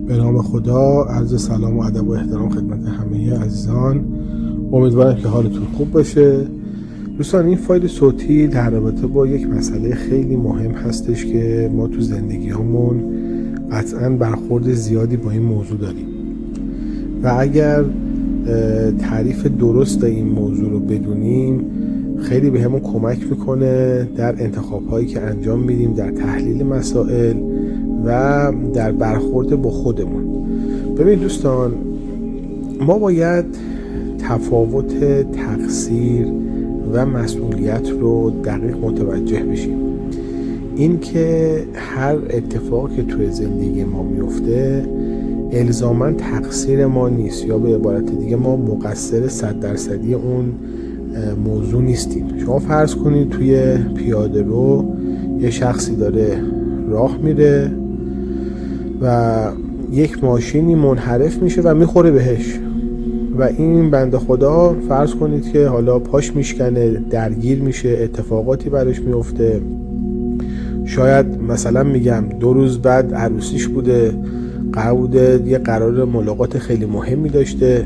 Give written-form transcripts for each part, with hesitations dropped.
به نام خدا، عرض سلام و ادب و احترام خدمت همه عزیزان. امیدوارم که حالتون خوب باشه. دوستان، این فایل صوتی در رابطه با یک مسئله خیلی مهم هستش که ما تو زندگی همون قطعاً برخورد زیادی با این موضوع داریم و اگر تعریف درست این موضوع رو بدونیم خیلی به همون کمک میکنه در انتخاب‌هایی که انجام میدیم، در تحلیل مسائل و در برخورد با خودمون. ببینید دوستان، ما باید تفاوت تقصیر و مسئولیت رو دقیق متوجه بشیم. این که هر اتفاقی که توی زندگی ما میفته الزاماً تقصیر ما نیست، یا به عبارت دیگه ما مقصر 100% اون موضوع نیستیم. شما فرض کنید توی پیاده رو یه شخصی داره راه میره و یک ماشینی منحرف میشه و میخوره بهش و این بنده خدا فرض کنید که حالا پاش میشکنه، درگیر میشه، اتفاقاتی براش میفته. شاید مثلا میگم 2 روز بعد عروسیش بوده، قرار بوده یه قرار ملاقات خیلی مهمی داشته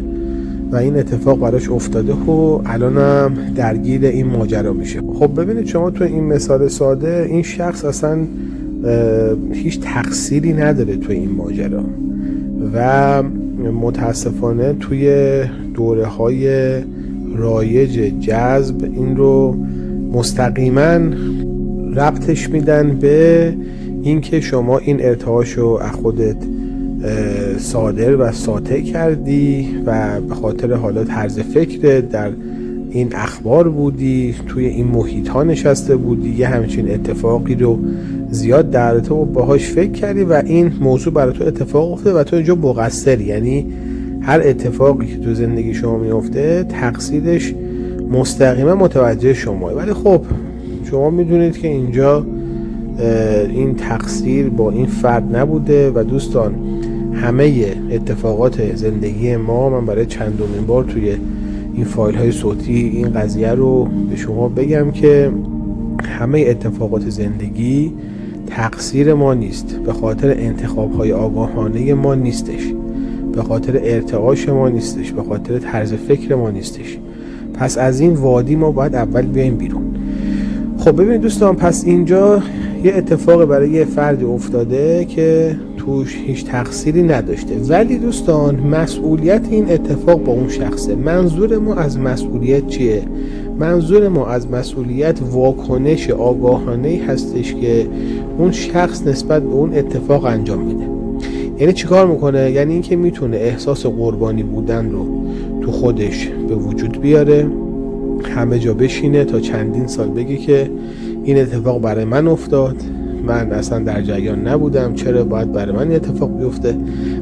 و این اتفاق براش افتاده و الانم درگیر این ماجرا میشه. خب ببینید شما تو این مثال ساده این شخص اصلا هیچ تقصیری نداره تو این ماجرا و متاسفانه توی دوره‌های رایج جذب این رو مستقیما ربطش میدن به اینکه شما این ارتعاشو از خودت صادر و ساطع کردی و به خاطر حالا طرز فکرت در این اخبار بودی، توی این محیط ها نشسته بودی، یه همچین اتفاقی رو زیاد درته و باهاش فکر کردی و این موضوع برای تو اتفاق افتاده و تو اینجا مقصری. یعنی هر اتفاقی که تو زندگی شما میفته تقصیرش مستقیما متوجه شماه. ولی خب شما میدونید که اینجا این تقصیر با این فرد نبوده و دوستان همه اتفاقات زندگی ما، من برای چندمین بار توی این فایل های صوتی این قضیه رو به شما بگم که همه اتفاقات زندگی تقصیر ما نیست، به خاطر انتخاب های آگاهانه ما نیستش، به خاطر ارتعاش ما نیستش، به خاطر طرز فکر ما نیستش. پس از این وادی ما باید اول بیایم بیرون. خب ببینید دوستان، پس اینجا یه اتفاق برای یه فرد افتاده که توش هیچ تقصیری نداشته، ولی دوستان مسئولیت این اتفاق با اون شخصه. منظور ما از مسئولیت چیه؟ منظور ما از مسئولیت واکنش آگاهانه‌ای هستش که اون شخص نسبت به اون اتفاق انجام میده. یعنی چیکار میکنه؟ یعنی اینکه میتونه احساس قربانی بودن رو تو خودش به وجود بیاره، همه جا بشینه تا چندین سال بگه که این اتفاق برای من افتاد، من اصلا در جریان نبودم، چرا باید برای من اتفاق بیفته،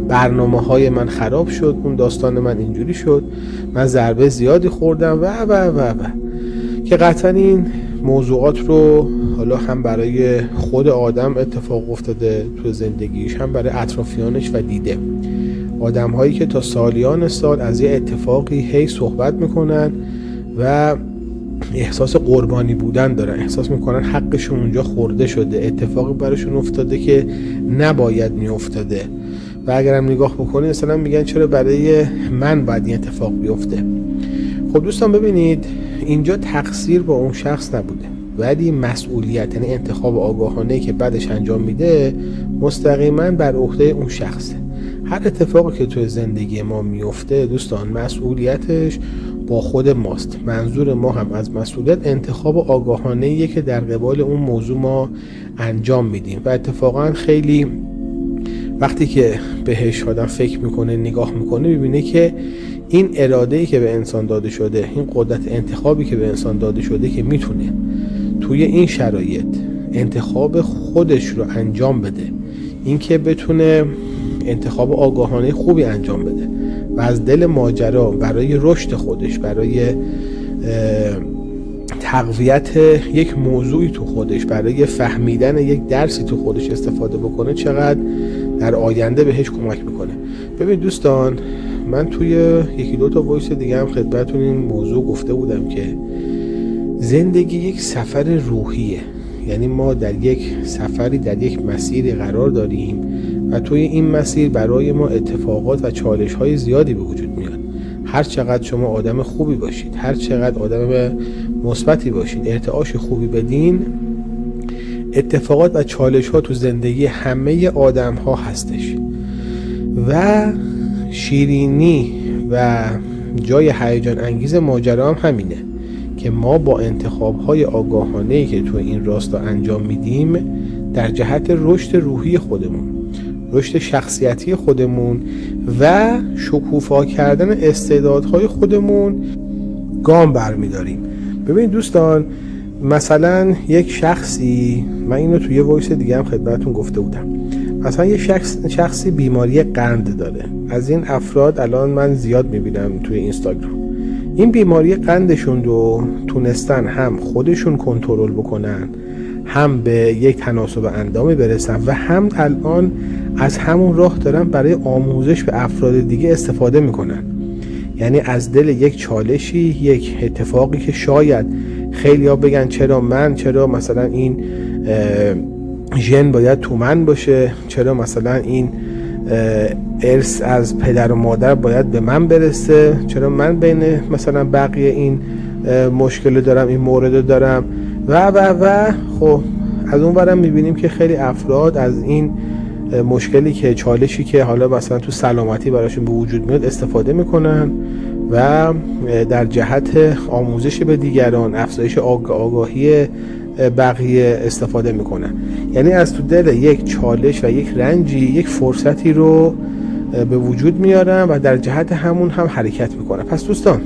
برنامه‌های من خراب شد، اون داستان من اینجوری شد، من ضربه زیادی خوردم و و و و که قطعا این موضوعات رو حالا هم برای خود آدم اتفاق افتاده تو زندگیش، هم برای اطرافیانش و دیده. آدم هایی که تا سالیان سال از یه اتفاقی هی صحبت میکنن و احساس قربانی بودن دارن، احساس میکنن حقشون اونجا خورده شده، اتفاقی براشون افتاده که نباید میافتاده و اگرم نگاه بکنید مثلا میگن چرا برای من باید این اتفاق بیفته. خب دوستان ببینید، اینجا تقصیر با اون شخص نبوده، ولی مسئولیت، یعنی انتخاب آگاهانه که بعدش انجام میده مستقیما بر عهده اون شخصه. هر اتفاقی که توی زندگی ما میفته دوستان مسئولیتش با خود ماست. منظور ما هم از مسئولیت انتخاب آگاهانه‌ایه که در قبال اون موضوع ما انجام میدیم و اتفاقا خیلی وقتی که بهش آدم فکر میکنه، نگاه میکنه، ببینه که این اراده‌ای که به انسان داده شده، این قدرت انتخابی که به انسان داده شده که میتونه توی این شرایط انتخاب خودش رو انجام بده، این که بتونه انتخاب آگاهانه خوبی انجام بده و از دل ماجرا برای رشد خودش، برای تقویت یک موضوعی تو خودش، برای فهمیدن یک درسی تو خودش استفاده بکنه، چقدر در آینده بهش کمک میکنه. ببین دوستان، من توی 1-2 تا وایس دیگه هم خدمتتون این موضوع گفته بودم که زندگی یک سفر روحیه. یعنی ما در یک سفری، در یک مسیری قرار داریم و توی این مسیر برای ما اتفاقات و چالش‌های زیادی به وجود میاد. هر چقدر شما آدم خوبی باشید، هر چقدر آدم مثبتی باشید، ارتعاش خوبی بدین، اتفاقات و چالش‌ها تو زندگی همه آدم‌ها هستش و شیرینی و جای هیجان انگیز ماجرا هم همینه که ما با انتخاب‌های آگاهانه‌ای که تو این راستا انجام میدیم در جهت رشد روحی خودمون، رشد شخصیتی خودمون و شکوفا کردن استعدادهای خودمون گام برمیداریم. ببینید دوستان، مثلا یک شخصی، من اینو توی یه وایس دیگه هم خدمتتون گفته بودم، مثلا یک شخصی بیماری قند داره. از این افراد الان من زیاد میبینم توی اینستاگرام. این بیماری قندشون رو تونستن هم خودشون کنترل بکنن، هم به یک تناسب اندامی برسن و هم الان از همون راه دارن برای آموزش به افراد دیگه استفاده میکنن. یعنی از دل یک چالشی، یک اتفاقی که شاید خیلی ها بگن چرا مثلا این ژن باید تو من باشه، چرا مثلا این ارث از پدر و مادر باید به من برسه، چرا من بین مثلا بقیه این مشکل دارم، این مورد دارم و خب از اون برم میبینیم که خیلی افراد از این مشکلی که چالشی که حالا مثلا تو سلامتی براشون به وجود میاد استفاده میکنن و در جهت آموزش به دیگران، افزایش آگاهی بقیه استفاده میکنن. یعنی از تو دل یک چالش و یک رنجی یک فرصتی رو به وجود میارن و در جهت همون هم حرکت میکنن. پس دوستان،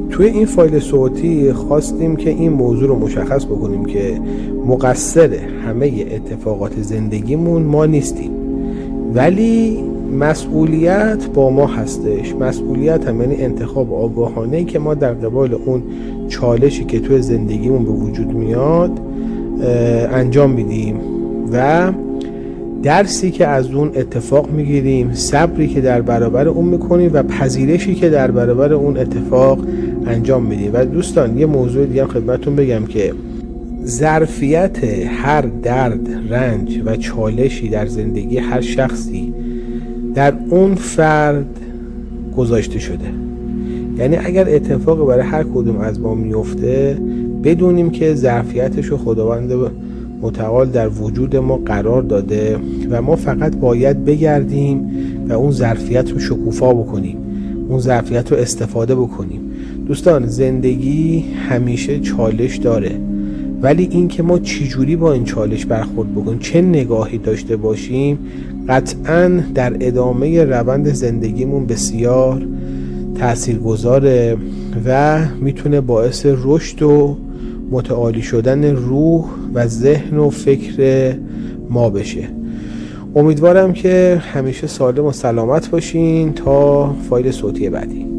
توی این فایل صوتی خواستیم که این موضوع رو مشخص بکنیم که مقصر همه اتفاقات زندگیمون ما نیستیم، ولی مسئولیت با ما هستش. مسئولیت هم یعنی انتخاب آگاهانه‌ای که ما در قبال اون چالشی که توی زندگیمون به وجود میاد انجام میدیم و درسی که از اون اتفاق میگیریم، صبری که در برابر اون میکنیم و پذیرشی که در برابر اون اتفاق انجام میدیم. و دوستان، یه موضوع دیگه هم خدمتتون بگم که ظرفیت هر درد، رنج و چالشی در زندگی هر شخصی در اون فرد گذاشته شده. یعنی اگر اتفاقی برای هر کدوم از ما میفته، بدونیم که ظرفیتشو خداوند متعال در وجود ما قرار داده و ما فقط باید بگردیم و اون ظرفیت رو شکوفا بکنیم، اون ظرفیت رو استفاده بکنیم. دوستان، زندگی همیشه چالش داره، ولی این که ما چجوری با این چالش برخورد بکنیم، چه نگاهی داشته باشیم، قطعاً در ادامه روند زندگیمون بسیار تاثیرگذاره و میتونه باعث رشد و متعالی شدن روح و ذهن و فکر ما بشه. امیدوارم که همیشه سالم و سلامت باشین تا فایل صوتی بعدی.